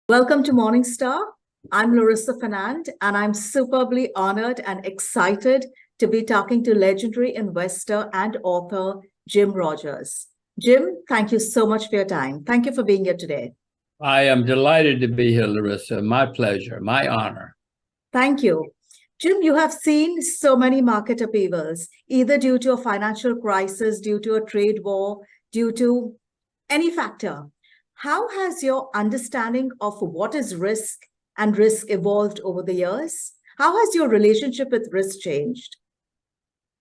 Welcome to Morningstar. I'm Larissa Fernand, and I'm superbly honored and excited to be talking to legendary investor and author Jim Rogers. Jim, thank you so much for your time. Thank you for being here today. I am delighted to be here, Larissa. My pleasure, my honor. Thank you. Jim, you have seen so many market upheavals, either due to a financial crisis, due to a trade war, due to any factor. How has your understanding of what is risk and risk evolved over the years? How has your relationship with risk changed?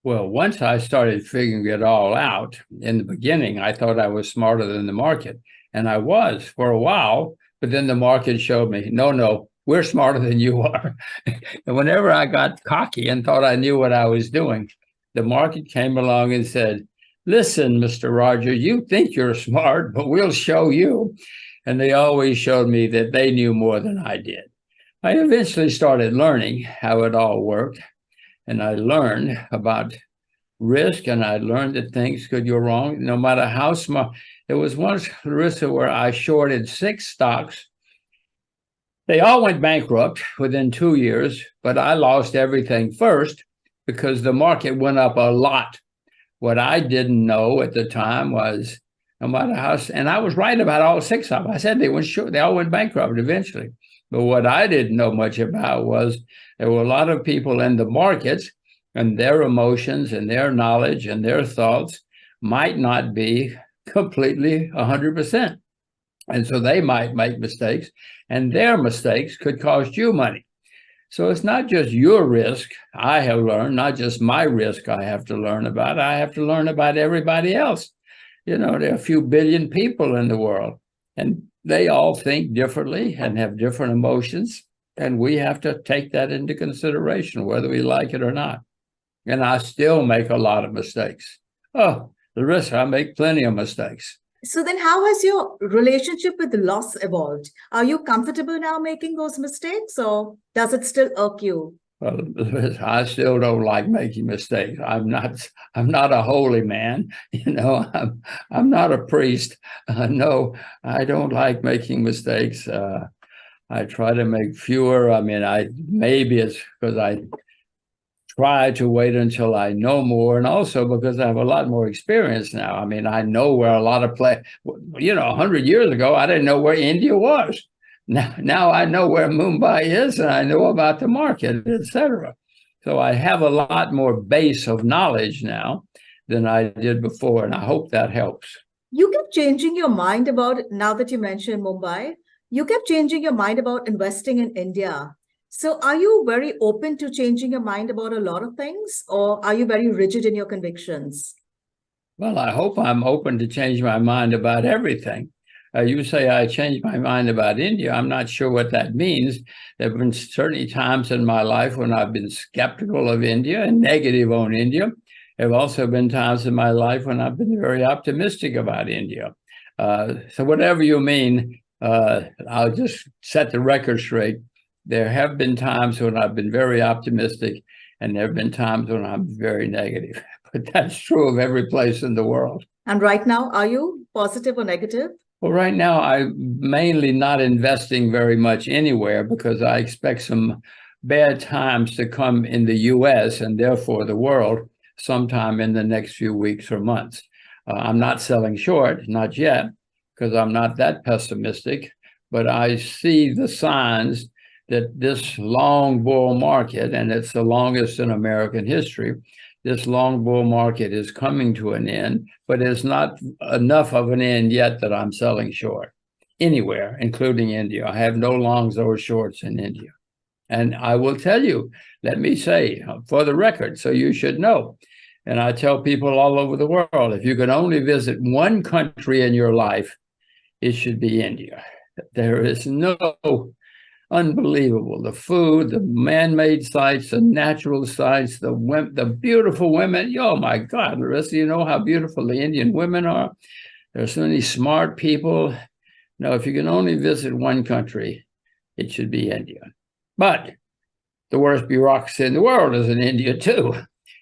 Well, once I started figuring it all out, in the beginning, I thought I was smarter than the market. And I was for a while, but then the market showed me, no, we're smarter than you are. And whenever I got cocky and thought I knew what I was doing, the market came along and said, listen, Mr. Rogers, you think you're smart, but we'll show you. And they always showed me that they knew more than I did. I eventually started learning how it all worked. And I learned about risk, and I learned that things could go wrong, no matter how smart. There was once, Larissa, where I shorted 6 stocks. They all went bankrupt within 2 years, but I lost everything first because the market went up a lot. What I didn't know at the time was, no matter how, and I was right about all 6 of them. I said they all went bankrupt eventually. But what I didn't know much about was there were a lot of people in the markets, and their emotions and their knowledge and their thoughts might not be completely 100%. And so they might make mistakes, and their mistakes could cost you money. So it's not just your risk I have learned, not just my risk I have to learn about. I have to learn about everybody else. There are a few billion people in the world, and they all think differently and have different emotions. And we have to take that into consideration, whether we like it or not. And I still make a lot of mistakes. Oh, Larissa, I make plenty of mistakes. So then how has your relationship with loss evolved? Are you comfortable now making those mistakes, or does it still irk you? Well, I still don't like making mistakes. I'm not a holy man, I'm not a priest. No, I don't like making mistakes. I try to make fewer. Maybe it's because I try to wait until I know more, and also because I have a lot more experience now. I know where a lot of 100 years ago, I didn't know where India was. Now I know where Mumbai is, and I know about the market, etc. So I have a lot more base of knowledge now than I did before, and I hope that helps. You kept changing your mind about it now that you mentioned Mumbai. You kept changing your mind about investing in India. So are you very open to changing your mind about a lot of things, or are you very rigid in your convictions? Well, I hope I'm open to change my mind about everything. You say I changed my mind about India. I'm not sure what that means. There have been certainly times in my life when I've been skeptical of India and negative on India. There have also been times in my life when I've been very optimistic about India. So whatever you mean, I'll just set the record straight. There have been times when I've been very optimistic, and there have been times when I'm very negative. But that's true of every place in the world. And right now, are you positive or negative? Well, right now, I'm mainly not investing very much anywhere because I expect some bad times to come in the US and therefore the world sometime in the next few weeks or months. I'm not selling short, not yet, because I'm not that pessimistic, but I see the signs that this long bull market, and it's the longest in American history, this long bull market is coming to an end, but it's not enough of an end yet that I'm selling short anywhere, including India. I have no longs or shorts in India. And I will tell you, let me say for the record, so you should know, and I tell people all over the world, if you can only visit one country in your life, it should be India. There is no unbelievable. The food, the man-made sites, the natural sites, the beautiful women. Oh my God, Larissa, you know how beautiful the Indian women are? There's so many smart people. Now, if you can only visit one country, it should be India. But the worst bureaucracy in the world is in India too.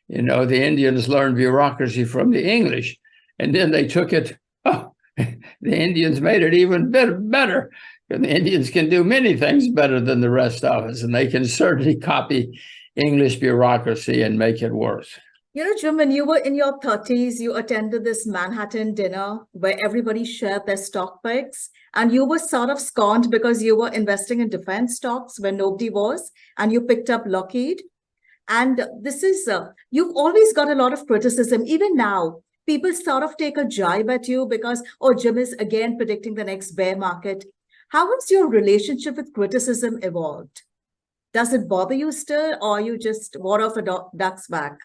The Indians learned bureaucracy from the English, and then they took it the Indians made it even better. And the Indians can do many things better than the rest of us, and they can certainly copy English bureaucracy and make it worse. You know, Jim, when you were in your 30s, you attended this Manhattan dinner where everybody shared their stock picks, and you were sort of scorned because you were investing in defense stocks when nobody was, and you picked up Lockheed. And this is, you've always got a lot of criticism. Even now, people sort of take a jibe at you because, oh, Jim is again predicting the next bear market. How has your relationship with criticism evolved? Does it bother you still, or you just water off a duck's back?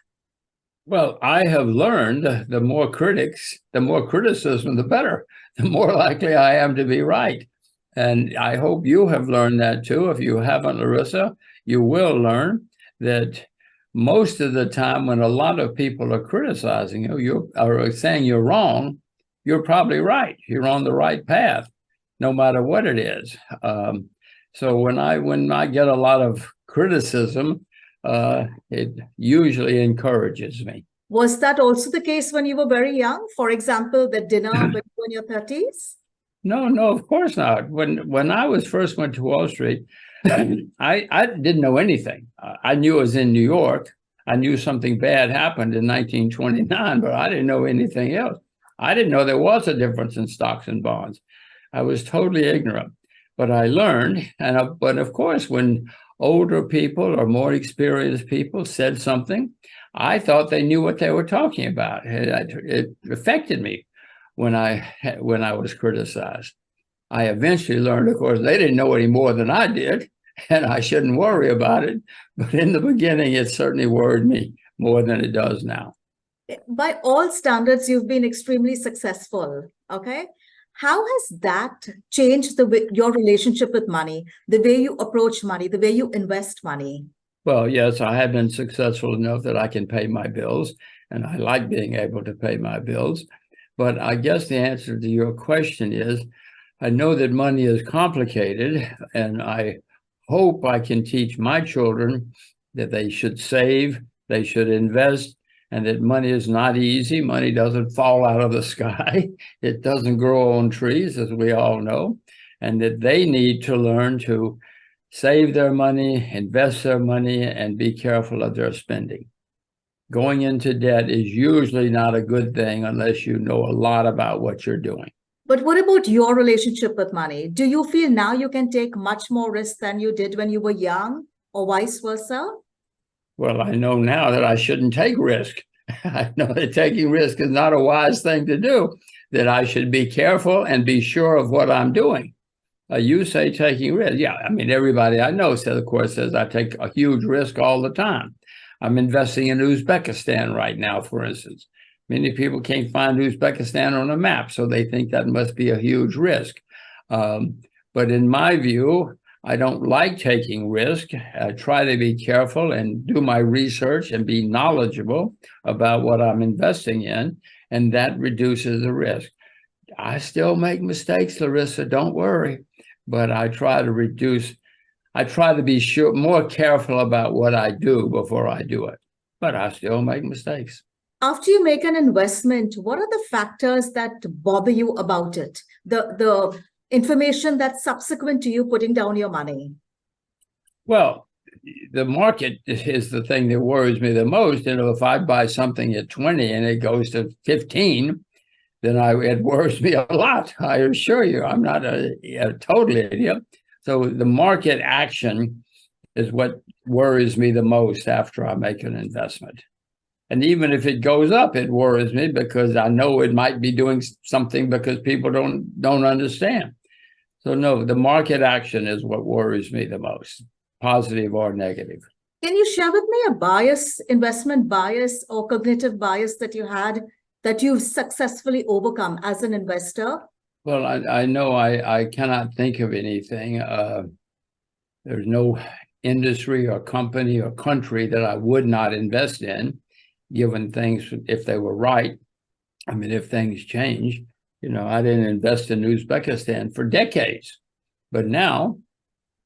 Well, I have learned the more critics, the more criticism, the better, the more likely I am to be right. And I hope you have learned that too. If you haven't, Larissa, you will learn that most of the time when a lot of people are criticizing you, you are saying you're wrong, you're probably right. You're on the right path, no matter what it is. So when I get a lot of criticism, it usually encourages me. Was that also the case when you were very young? For example, the dinner when you were in your 30s? No, of course not. When I was first went to Wall Street, I didn't know anything. I knew it was in New York. I knew something bad happened in 1929, but I didn't know anything else. I didn't know there was a difference in stocks and bonds. I was totally ignorant, but I learned. But of course, when older people or more experienced people said something, I thought they knew what they were talking about. It affected me when I was criticized. I eventually learned, of course, they didn't know any more than I did, and I shouldn't worry about it. But in the beginning, it certainly worried me more than it does now. By all standards, you've been extremely successful. Okay. How has that changed your relationship with money, the way you approach money, the way you invest money? Well, yes, I have been successful enough that I can pay my bills, and I like being able to pay my bills. But I guess the answer to your question is, I know that money is complicated, and I hope I can teach my children that they should save, they should invest, and that money is not easy. Money doesn't fall out of the sky. It doesn't grow on trees, as we all know, and that they need to learn to save their money, invest their money, and be careful of their spending. Going into debt is usually not a good thing unless you know a lot about what you're doing. But what about your relationship with money? Do you feel now you can take much more risk than you did when you were young, or vice versa? Well, I know now that I shouldn't take risk. I know that taking risk is not a wise thing to do, that I should be careful and be sure of what I'm doing. You say taking risk. Yeah, I mean, everybody I know says, of course, says I take a huge risk all the time. I'm investing in Uzbekistan right now, for instance. Many people can't find Uzbekistan on a map, so they think that must be a huge risk. But in my view, I don't like taking risk. I try to be careful and do my research and be knowledgeable about what I'm investing in, and that reduces the risk. I still make mistakes, Larissa, don't worry, but I try to be sure, more careful about what I do before I do it, but I still make mistakes. After you make an investment, what are the factors that bother you about it? The information that's subsequent to you putting down your money? Well, the market is the thing that worries me the most. You know, if I buy something at 20 and it goes to 15, then it worries me a lot. I assure you, I'm not a total idiot. So the market action is what worries me the most after I make an investment. And even if it goes up, it worries me because I know it might be doing something because people don't understand. So no, the market action is what worries me the most, positive or negative. Can you share with me a bias, investment bias or cognitive bias that you had that you've successfully overcome as an investor? Well, I know I cannot think of anything. There's no industry or company or country that I would not invest in, given things, if they were right. I mean, if things change, you know, I didn't invest in Uzbekistan for decades, but now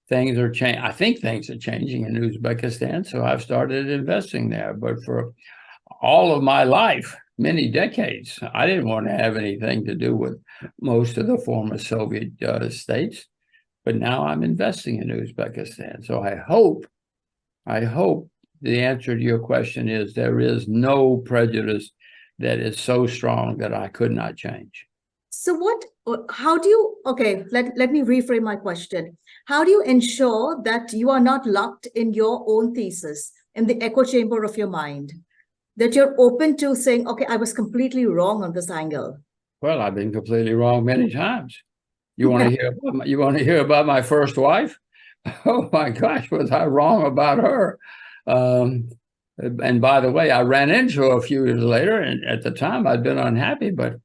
things are changing. I think things are changing in Uzbekistan, so I've started investing there. But for all of my life, many decades. I didn't want to have anything to do with most of the former Soviet states, but now I'm investing in Uzbekistan. So I hope the answer to your question is there is no prejudice that is so strong that I could not change. So how do you, okay, let me reframe my question. How do you ensure that you are not locked in your own thesis, in the echo chamber of your mind, that you're open to saying, okay, I was completely wrong on this angle? Well, I've been completely wrong many times. You want to hear about my first wife? Oh my gosh, was I wrong about her? And by the way, I ran into her a few years later, and at the time I'd been unhappy, but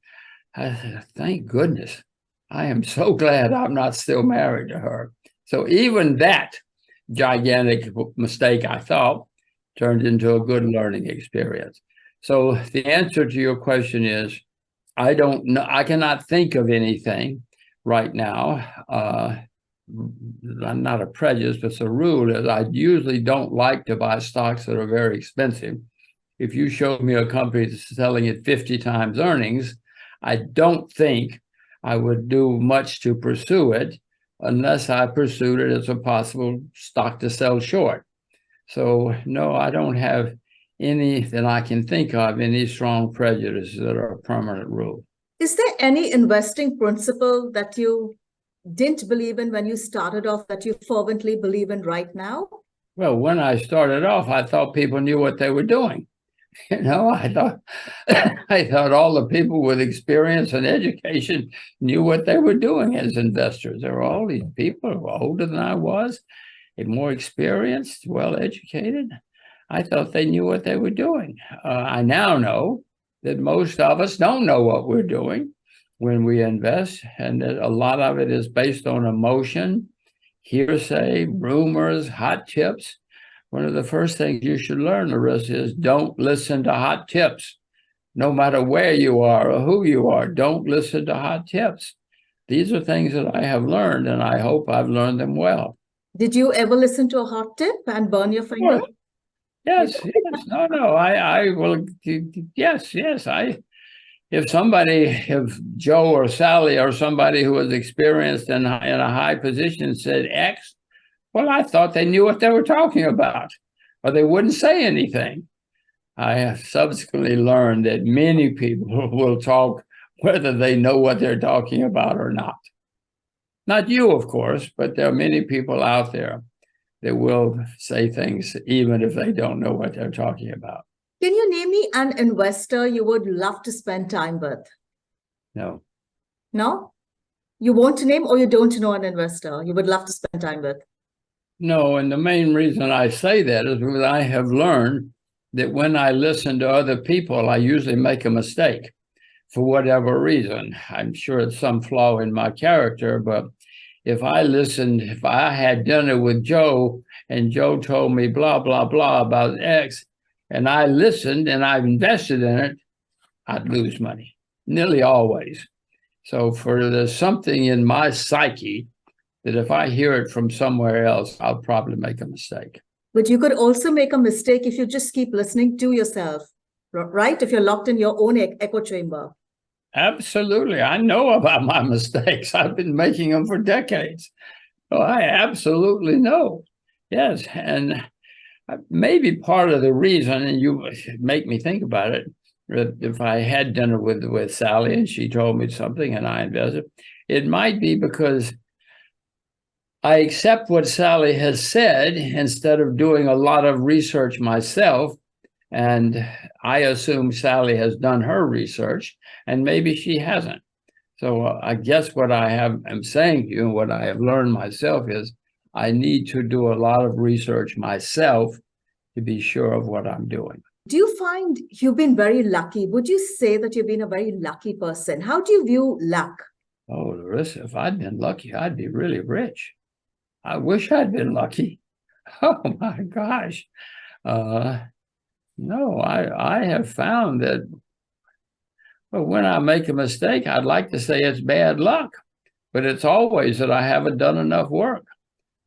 thank goodness. I am so glad I'm not still married to her. So even that gigantic mistake, I thought, turned into a good learning experience. So the answer to your question is, I don't know. I cannot think of anything right now. I'm not a prejudice, but it's a rule is I usually don't like to buy stocks that are very expensive. If you show me a company that's selling at 50 times earnings, I don't think I would do much to pursue it unless I pursued it as a possible stock to sell short. So no, I don't have any that I can think of, any strong prejudices that are a permanent rule. Is there any investing principle that you didn't believe in when you started off that you fervently believe in right now? Well, when I started off, I thought people knew what they were doing. I thought all the people with experience and education knew what they were doing as investors. There were all these people who were older than I was, and more experienced, well-educated. I thought they knew what they were doing. I now know that most of us don't know what we're doing when we invest, and that a lot of it is based on emotion, hearsay, rumors, hot tips. One of the first things you should learn, Larissa, is don't listen to hot tips. No matter where you are or who you are, don't listen to hot tips. These are things that I have learned, and I hope I've learned them well. Did you ever listen to a hot tip and burn your finger? Well, yes, no, I will, yes, if Joe or Sally or somebody who was experienced in a high position said X, well, I thought they knew what they were talking about, or they wouldn't say anything. I have subsequently learned that many people will talk whether they know what they're talking about or not. Not you, of course, but there are many people out there that will say things even if they don't know what they're talking about. Can you name me an investor you would love to spend time with? No. No? You won't name, or you don't know an investor you would love to spend time with? No, and the main reason I say that is because I have learned that when I listen to other people, I usually make a mistake for whatever reason. I'm sure it's some flaw in my character, but if I had dinner with Joe and Joe told me blah, blah, blah about X, and I listened and I've invested in it, I'd lose money, nearly always. So there's something in my psyche that if I hear it from somewhere else, I'll probably make a mistake. But you could also make a mistake if you just keep listening to yourself, right? If you're locked in your own echo chamber. Absolutely. I know about my mistakes. I've been making them for decades. So I absolutely know. Yes. And maybe part of the reason, and you make me think about it, if I had dinner with Sally and she told me something and I invested, it might be because I accept what Sally has said instead of doing a lot of research myself. And I assume Sally has done her research, and maybe she hasn't. So I guess what I'm saying to you, and what I have learned myself is I need to do a lot of research myself to be sure of what I'm doing. Do you find you've been very lucky? Would you say that you've been a very lucky person? How do you view luck? Oh, Larissa, if I'd been lucky, I'd be really rich. I wish I'd been lucky. Oh my gosh. No, I have found that when I make a mistake, I'd like to say it's bad luck, but it's always that I haven't done enough work.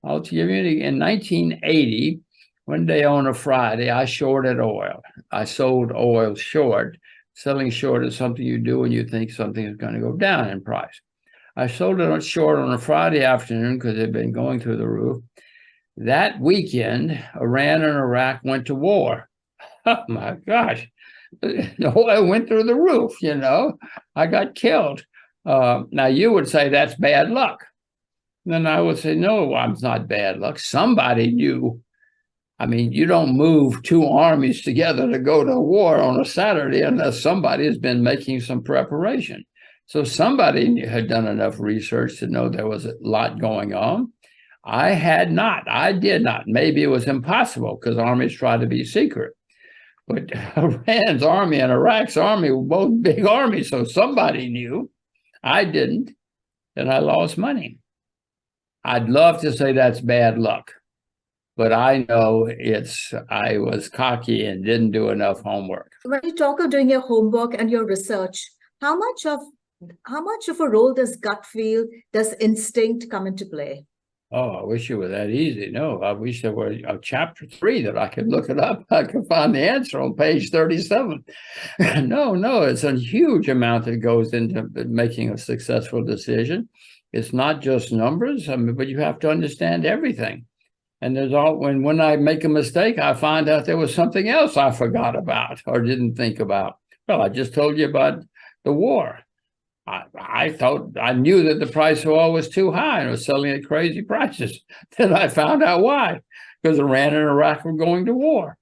I'll give you, in 1980, one day on a Friday, I shorted oil. I sold oil short Selling short is something you do when you think something is going to go down in price. I sold it short on a Friday afternoon because it had been going through the roof. That weekend, Iran and Iraq went to war. Oh my gosh. The oil went through the roof, I got killed. Now you would say that's bad luck. Then I would say, no, it's not bad luck. Somebody knew. I mean, you don't move two armies together to go to war on a Saturday unless somebody has been making some preparation. So somebody had done enough research to know there was a lot going on. I had not. I did not. Maybe it was impossible because armies try to be secret. But Iran's army and Iraq's army were both big armies, so somebody knew. I didn't, and I lost money. I'd love to say that's bad luck, but I know I was cocky and didn't do enough homework. When you talk of doing your homework and your research, how much of a role does gut feel, does instinct come into play? Oh, I wish it were that easy. No, I wish there were a chapter 3 that I could look it up. I could find the answer on page 37. No, it's a huge amount that goes into making a successful decision. It's not just numbers, but you have to understand everything. And when I make a mistake, I find out there was something else I forgot about or didn't think about. Well, I just told you about the war. I thought I knew that the price of oil was too high and was selling at crazy prices. Then I found out why, because Iran and Iraq were going to war.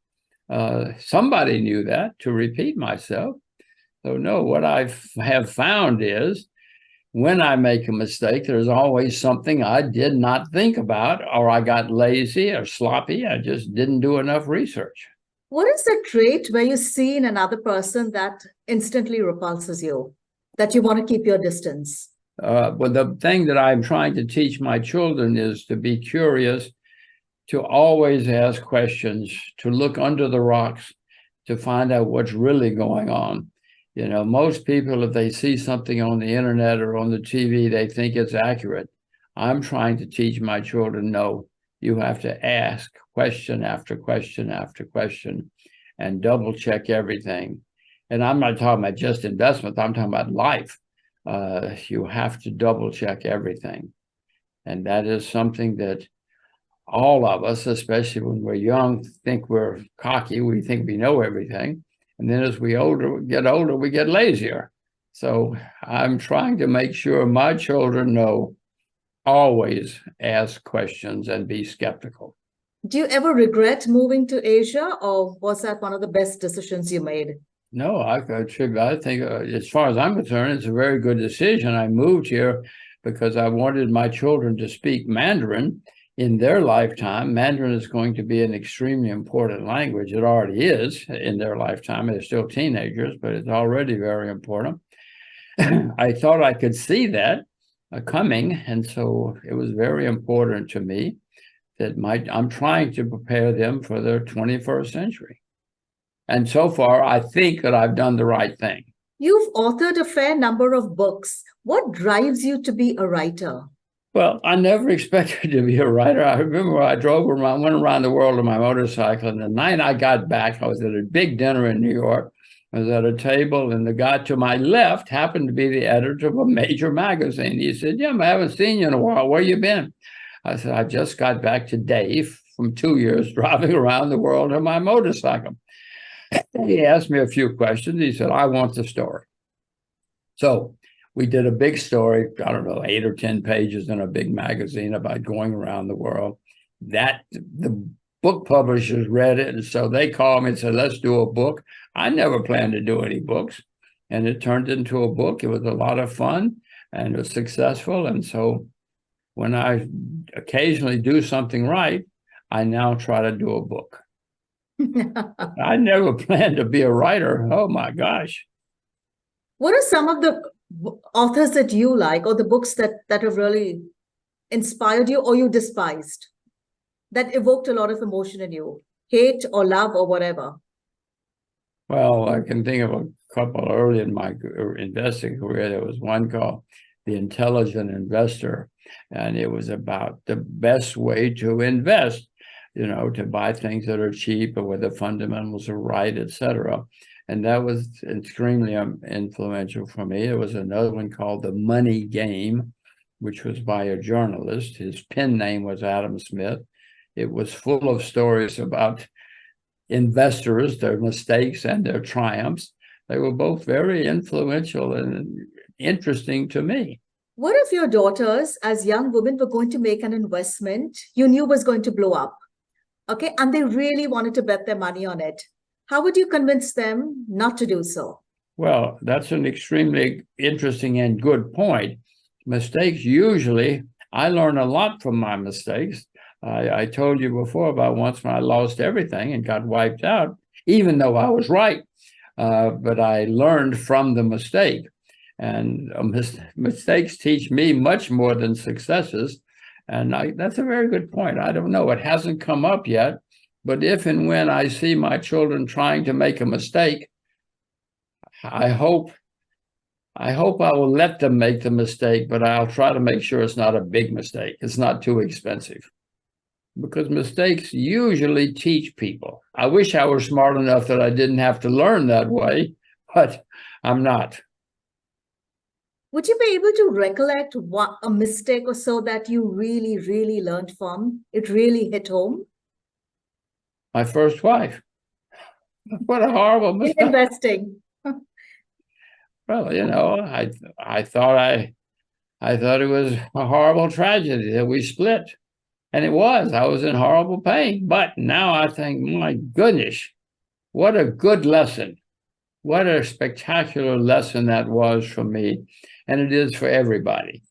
Somebody knew that, to repeat myself. So no, what I have found is when I make a mistake, there's always something I did not think about, or I got lazy or sloppy. I just didn't do enough research. What is the trait where you see in another person that instantly repulses you, that you want to keep your distance? Well, the thing that I'm trying to teach my children is to be curious, to always ask questions, to look under the rocks, to find out what's really going on. Most people, if they see something on the internet or on the TV, they think it's accurate. I'm trying to teach my children, no, you have to ask question after question after question and double check everything. And I'm not talking about just investment, I'm talking about life. You have to double check everything. And that is something that all of us, especially when we're young, think we're cocky, we think we know everything. And then as we get older, we get lazier. So I'm trying to make sure my children know, always ask questions and be skeptical. Do you ever regret moving to Asia, or was that one of the best decisions you made? No, I think as far as I'm concerned, it's a very good decision. I moved here because I wanted my children to speak Mandarin in their lifetime. Mandarin is going to be an extremely important language. It already is in their lifetime. They're still teenagers, but it's already very important. I thought I could see that coming, and so it was very important to me that I'm trying to prepare them for the 21st century. And so far, I think that I've done the right thing. You've authored a fair number of books. What drives you to be a writer? Well, I never expected to be a writer. I remember I went around the world on my motorcycle, and the night I got back, I was at a big dinner in New York. I was at a table, and the guy to my left happened to be the editor of a major magazine. He said, "Jim, I haven't seen you in a while. Where you been?" I said, "I just got back today from 2 years driving around the world on my motorcycle." He asked me a few questions. He said, "I want the story." So we did a big story, I don't know, 8 or 10 pages in a big magazine about going around the world. The book publishers read it, and so they called me and said, "Let's do a book." I never planned to do any books, and it turned into a book. It was a lot of fun, and it was successful. And so when I occasionally do something right, I now try to do a book. I never planned to be a writer. Oh my gosh. What are some of the authors that you like, or the books that have really inspired you or you despised, that evoked a lot of emotion in you, hate or love or whatever? Well, I can think of a couple early in my investing career. There was one called The Intelligent Investor, and it was about the best way to invest, to buy things that are cheap or where the fundamentals are right, et cetera. and that was extremely influential for me. There was another one called The Money Game, which was by a journalist. His pen name was Adam Smith. It was full of stories about investors, their mistakes and their triumphs. They were both very influential and interesting to me. What if your daughters, as young women, were going to make an investment you knew was going to blow up? Okay, and they really wanted to bet their money on it. How would you convince them not to do so? Well, that's an extremely interesting and good point. Mistakes usually, I learn a lot from my mistakes. I told you before about once when I lost everything and got wiped out, even though I was right. But I learned from the mistake. And mistakes teach me much more than successes. And that's a very good point. I don't know. It hasn't come up yet. But if and when I see my children trying to make a mistake, I hope I will let them make the mistake, but I'll try to make sure it's not a big mistake. It's not too expensive. Because mistakes usually teach people. I wish I were smart enough that I didn't have to learn that way, but I'm not. Would you be able to recollect a mistake or so that you really, really learned from? It really hit home? My first wife. What a horrible In mistake. investing. Well, I thought it was a horrible tragedy that we split. And it was. I was in horrible pain. But now I think, my goodness, what a good lesson. What a spectacular lesson that was for me. And it is for everybody.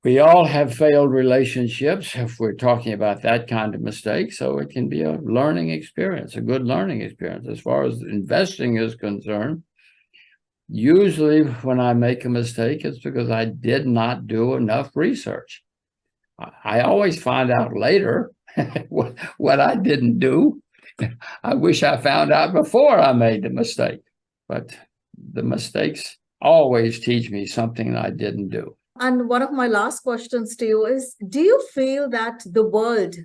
We all have failed relationships if we're talking about that kind of mistake. So it can be a learning experience, a good learning experience. As far as investing is concerned, usually when I make a mistake, it's because I did not do enough research. I always find out later what I didn't do. I wish I found out before I made the mistake, but the mistakes always teach me something that I didn't do. And one of my last questions to you is, do you feel that the world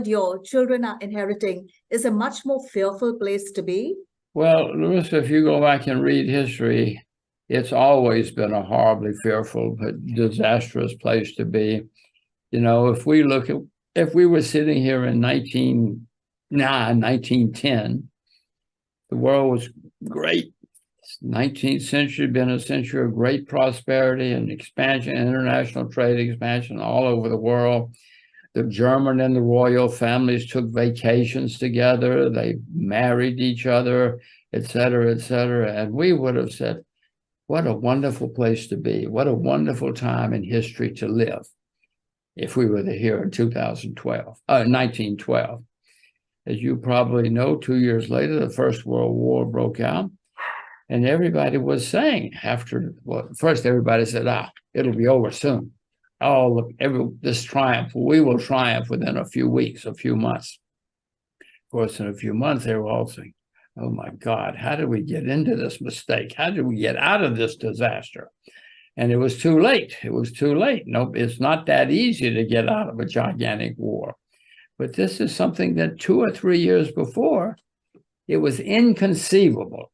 your children are inheriting is a much more fearful place to be? Well, Larissa, if you go back and read history, it's always been a horribly fearful, but disastrous place to be. If we were sitting here in 1910, the world was great. 19th century had been a century of great prosperity and expansion, international trade expansion all over the world. The German and the royal families took vacations together. They married each other, et cetera, et cetera. And we would have said, what a wonderful place to be. What a wonderful time in history to live. If we were here in 1912. As you probably know, 2 years later, the First World War broke out. And everybody was saying first everybody said, it'll be over soon. This triumph, we will triumph within a few weeks, a few months. Of course, in a few months, they were all saying, oh my God, how did we get into this mistake? How did we get out of this disaster? And it was too late. It was too late. No, it's not that easy to get out of a gigantic war. But this is something that 2 or 3 years before, it was inconceivable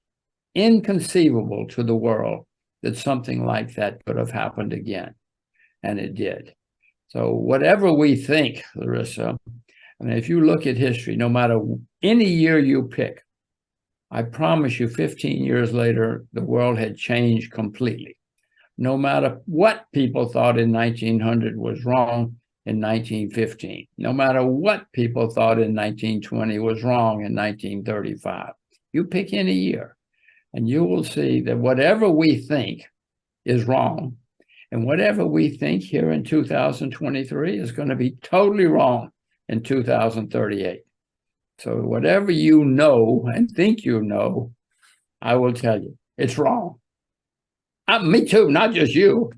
to the world that something like that could have happened again. And it did. So whatever we think, Larissa, if you look at history, no matter any year you pick, I promise you 15 years later, the world had changed completely. No matter what people thought in 1900 was wrong in 1915, no matter what people thought in 1920 was wrong in 1935, you pick any year and you will see that whatever we think is wrong and whatever we think here in 2023 is going to be totally wrong in 2038. So whatever you know and think you know, I will tell you, it's wrong. Me too, not just you,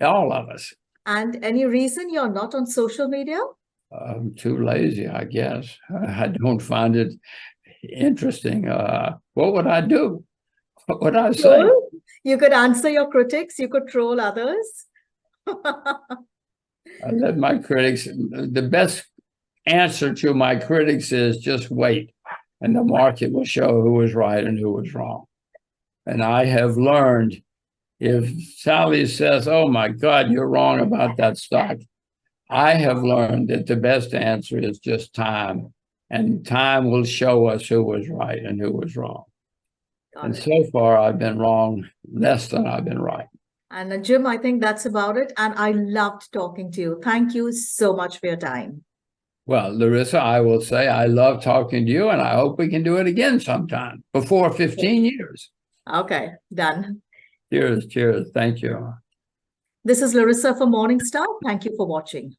all of us. And any reason you're not on social media? I'm too lazy, I guess. I don't find it interesting. What would I do? What would I say? Troll? You could answer your critics. You could troll others. I let my critics, the best answer to my critics is just wait. and the market will show who was right and who was wrong. And I have learned, if Sally says, oh my God, you're wrong about that stock, I have learned that the best answer is just time. And time will show us who was right and who was wrong. Got And it. so far, I've been wrong less than I've been right. And Jim, I think that's about it. And I loved talking to you. Thank you so much for your time. Well, Larissa, I will say I love talking to you, and I hope we can do it again sometime before 15 years. Okay, done. Cheers, cheers. Thank you. This is Larissa for Morningstar. Thank you for watching.